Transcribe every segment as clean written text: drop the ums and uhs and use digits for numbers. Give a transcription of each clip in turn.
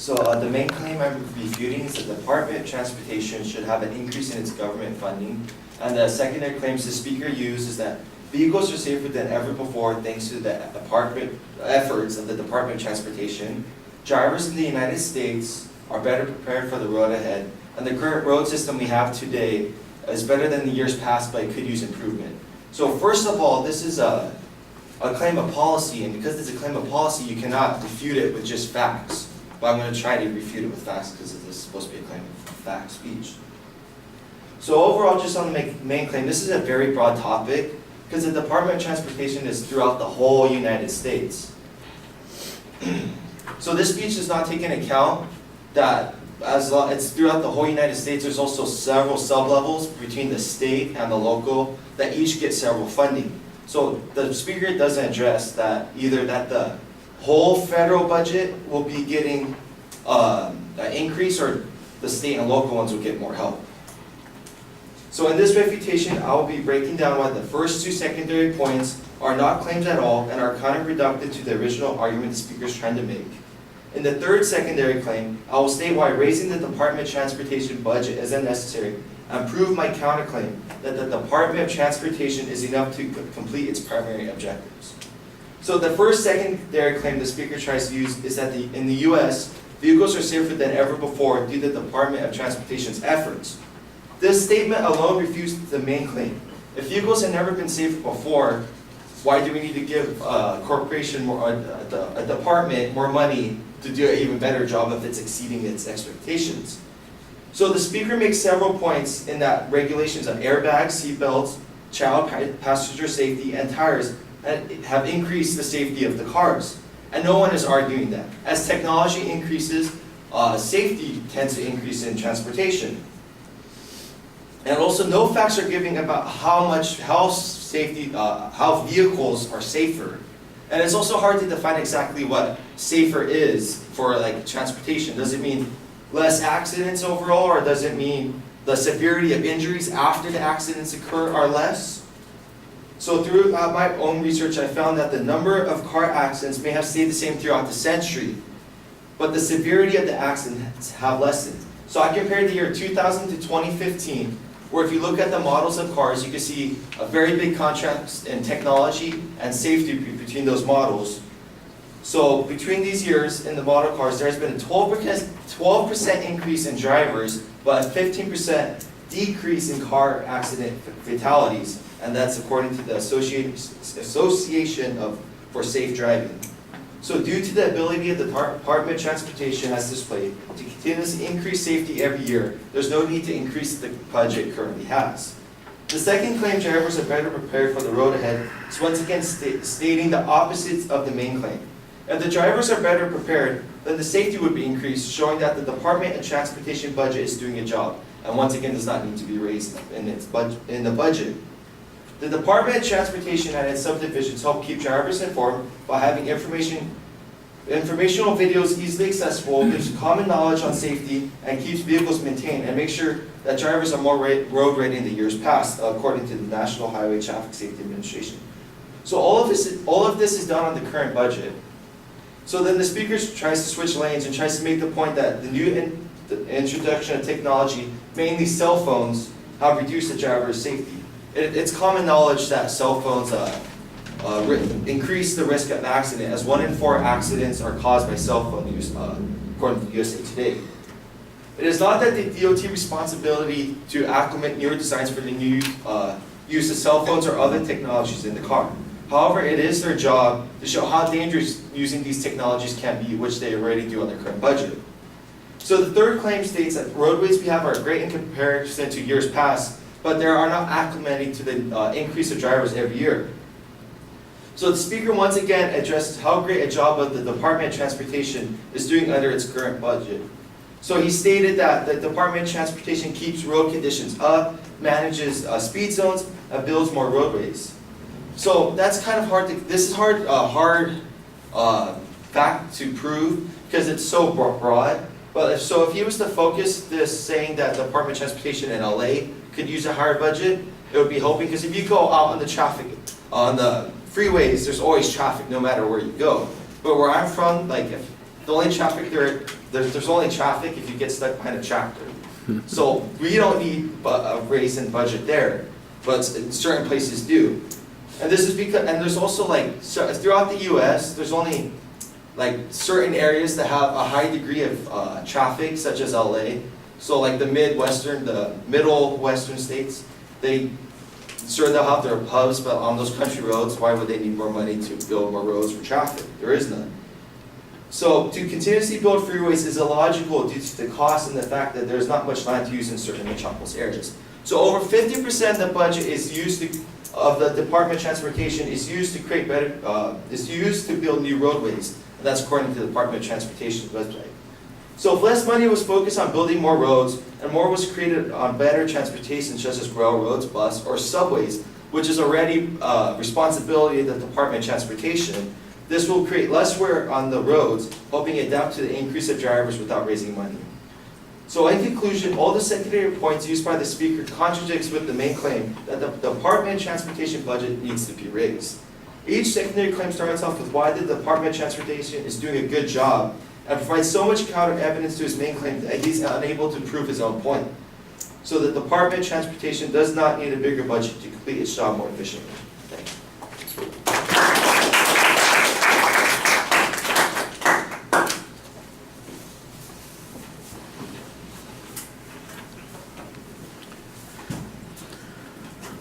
So the main claim I'm refuting is that the Department of Transportation should have an increase in its government funding. And the secondary claims the speaker used is that vehicles are safer than ever before thanks to the efforts of the Department of Transportation. Drivers in the United States are better prepared for the road ahead, and the current road system we have today is better than the years past, but it could use improvement. So first of all, this is a claim of policy, and because it's a claim of policy, you cannot refute it with just facts. But I'm going to try to refute it with facts because this is supposed to be a claim of fact speech. So overall, just on the main claim, this is a very broad topic because the Department of Transportation is throughout the whole United States. So this speech does not take into account that as it's throughout the whole United States, there's also several sub-levels between the state and the local that each get several funding. So the speaker doesn't address that either that the whole federal budget will be getting an increase or the state and local ones will get more help. So in this refutation, I will be breaking down why the first two secondary points are not claims at all and are counterproductive to the original argument the speaker is trying to make. In the third secondary claim, I will state why raising the Department of Transportation budget is unnecessary and prove my counterclaim that the Department of Transportation is enough to complete its primary objectives. So the first secondary claim the speaker tries to use is that in the U.S., vehicles are safer than ever before due to the Department of Transportation's efforts. This statement alone refutes the main claim. If vehicles have never been safer before, why do we need to give a corporation a department more money to do an even better job if it's exceeding its expectations? So the speaker makes several points in that regulations on airbags, seatbelts, child passenger safety, and tires have increased the safety of the cars. And no one is arguing that. As technology increases, safety tends to increase in transportation. And also, no facts are given about how vehicles are safer. And it's also hard to define exactly what safer is for like transportation. Does it mean less accidents overall, or does it mean the severity of injuries after the accidents occur are less? So through my own research, I found that the number of car accidents may have stayed the same throughout the century, but the severity of the accidents have lessened. So I compared the year 2000 to 2015, where if you look at the models of cars, you can see a very big contrast in technology and safety between those models. So between these years in the model cars, there has been a 12% increase in drivers, but a 15% decrease in car accident fatalities, and that's according to the Association for Safe Driving. So due to the ability of the Department of Transportation as displayed to continuously increase safety every year, there's no need to increase the budget it currently has. The second claim, drivers are better prepared for the road ahead, is once again stating the opposites of the main claim. If the drivers are better prepared, then the safety would be increased, showing that the Department of Transportation budget is doing a job, and once again does not need to be raised in the budget. The Department of Transportation and its subdivisions help keep drivers informed by having informational videos easily accessible, gives common knowledge on safety, and keeps vehicles maintained, and makes sure that drivers are more road ready in the years past, according to the National Highway Traffic Safety Administration. So all of this is done on the current budget. So then the speaker tries to switch lanes and tries to make the point that the new introduction of technology, mainly cell phones, have reduced the driver's safety. It's common knowledge that cell phones increase the risk of accident, as 1 in 4 accidents are caused by cell phone use, according to USA Today. It is not that the DOT responsibility to acclimate newer designs for the new use of cell phones or other technologies in the car. However, it is their job to show how dangerous using these technologies can be, which they already do on their current budget. So the third claim states that roadways we have are great in comparison to years past, but they are not acclimating to the increase of drivers every year. So the speaker once again addresses how great a job of the Department of Transportation is doing under its current budget. So he stated that the Department of Transportation keeps road conditions up, manages speed zones, and builds more roadways. So that's kind of hard to, this is hard fact to prove because it's so broad. But if he was to focus this saying that the Department of Transportation in LA could use a higher budget, it would be helping, because if you go out on the traffic, on the freeways, there's always traffic no matter where you go. But where I'm from, like The only traffic there's only traffic if you get stuck behind a tractor. So we don't need a raise in budget there, but certain places do. And this is because, and there's also like, so throughout the US, there's only like certain areas that have a high degree of traffic, such as LA. So like the middle western states, they'll have their pubs, but on those country roads, why would they need more money to build more roads for traffic? There is none. So to continuously build freeways is illogical due to the cost and the fact that there's not much land to use in certain metropolis areas. So over 50% of the budget is used of the Department of Transportation is used to create is used to build new roadways. And that's according to the Department of Transportation's website. So if less money was focused on building more roads and more was created on better transportation such as railroads, bus, or subways, which is already responsibility of the Department of Transportation, this will create less wear on the roads, helping adapt to the increase of drivers without raising money. So in conclusion, all the secondary points used by the speaker contradicts with the main claim that the Department of Transportation budget needs to be raised. Each secondary claim starts off with why the Department of Transportation is doing a good job and provides so much counter evidence to his main claim that he's unable to prove his own point. So the Department of Transportation does not need a bigger budget to complete its job more efficiently. Thank you.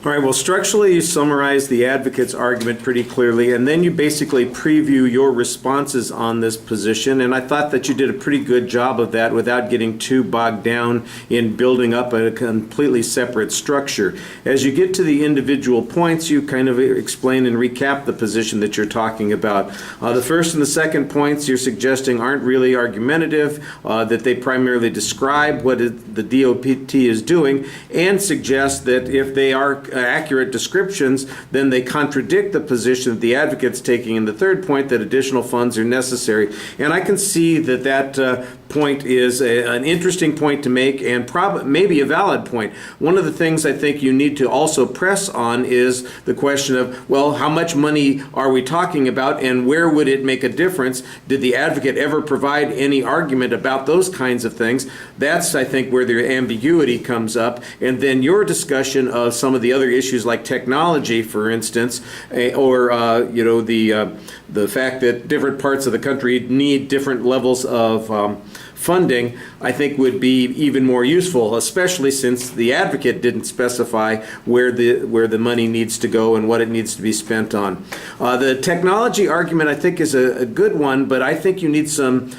All right, well, structurally, you summarize the advocate's argument pretty clearly, and then you basically preview your responses on this position, and I thought that you did a pretty good job of that without getting too bogged down in building up a completely separate structure. As you get to the individual points, you kind of explain and recap the position that you're talking about. The first and the second points you're suggesting aren't really argumentative, that they primarily describe what the DOT is doing, and suggest that if they are accurate descriptions, then they contradict the position that the advocate's taking in the third point, that additional funds are necessary. And I can see that that point is an interesting point to make, and maybe a valid point. One of the things I think you need to also press on is the question of, well, how much money are we talking about, and where would it make a difference? Did the advocate ever provide any argument about those kinds of things? That's, I think, where the ambiguity comes up. And then your discussion of some of the other issues like technology, for instance, or the fact that different parts of the country need different levels of funding, I think would be even more useful, especially since the advocate didn't specify where the money needs to go and what it needs to be spent on. The technology argument, I think, is a good one, but I think you need some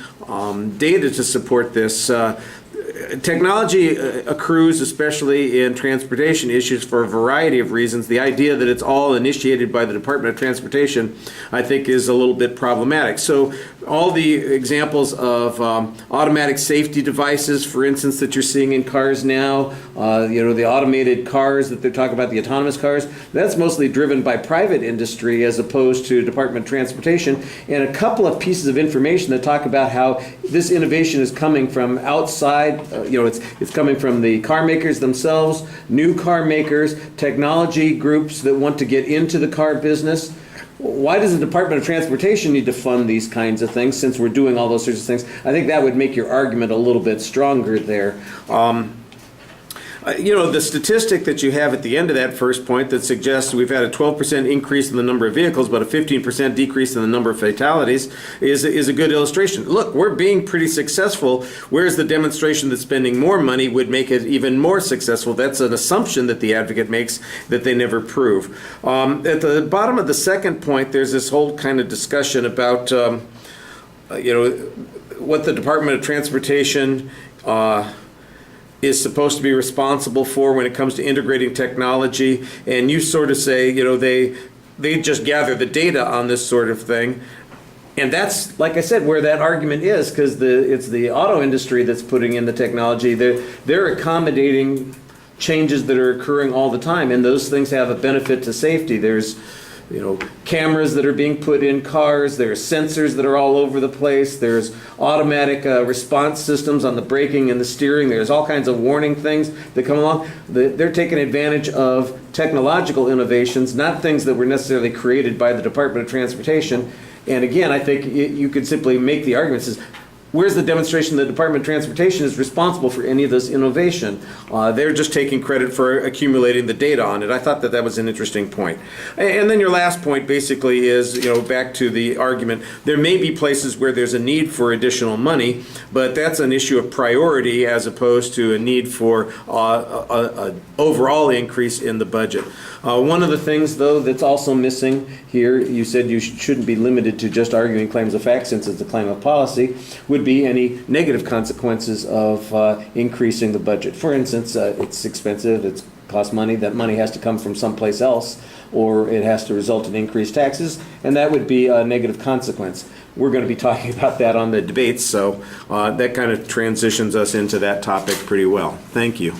data to support this. Technology accrues, especially in transportation issues, for a variety of reasons. The idea that it's all initiated by the Department of Transportation, I think, is a little bit problematic. So all the examples of automatic safety devices, for instance, that you're seeing in cars now, the automated cars that they're talking about, the autonomous cars, that's mostly driven by private industry as opposed to Department of Transportation. And a couple of pieces of information that talk about how this innovation is coming from outside. It's coming from the car makers themselves, new car makers, technology groups that want to get into the car business. Why does the Department of Transportation need to fund these kinds of things since we're doing all those sorts of things? I think that would make your argument a little bit stronger there. The statistic that you have at the end of that first point that suggests we've had a 12% increase in the number of vehicles, but a 15% decrease in the number of fatalities is a good illustration. Look, we're being pretty successful, whereas the demonstration that spending more money would make it even more successful. That's an assumption that the advocate makes that they never prove. At the bottom of the second point, there's this whole kind of discussion about, what the Department of Transportation is supposed to be responsible for when it comes to integrating technology, and you sort of say, they just gather the data on this sort of thing. And that's, like I said, where that argument is, because it's the auto industry that's putting in the technology. They're accommodating changes that are occurring all the time, and those things have a benefit to safety. There's cameras that are being put in cars. There's sensors that are all over the place. There's automatic response systems on the braking and the steering. There's all kinds of warning things that come along. They're taking advantage of technological innovations, not things that were necessarily created by the Department of Transportation. And again, I think you could simply make the argument, says where's the demonstration the Department of Transportation is responsible for any of this innovation? They're just taking credit for accumulating the data on it. I thought that was an interesting point. And then your last point basically is, back to the argument, there may be places where there's a need for additional money, but that's an issue of priority as opposed to a need for an overall increase in the budget. One of the things, though, that's also missing here, you said you shouldn't be limited to just arguing claims of fact since it's a claim of policy, would be any negative consequences of increasing the budget. For instance, it's expensive, it costs money, that money has to come from someplace else, or it has to result in increased taxes, and that would be a negative consequence. We're going to be talking about that on the debates, so that kind of transitions us into that topic pretty well. Thank you.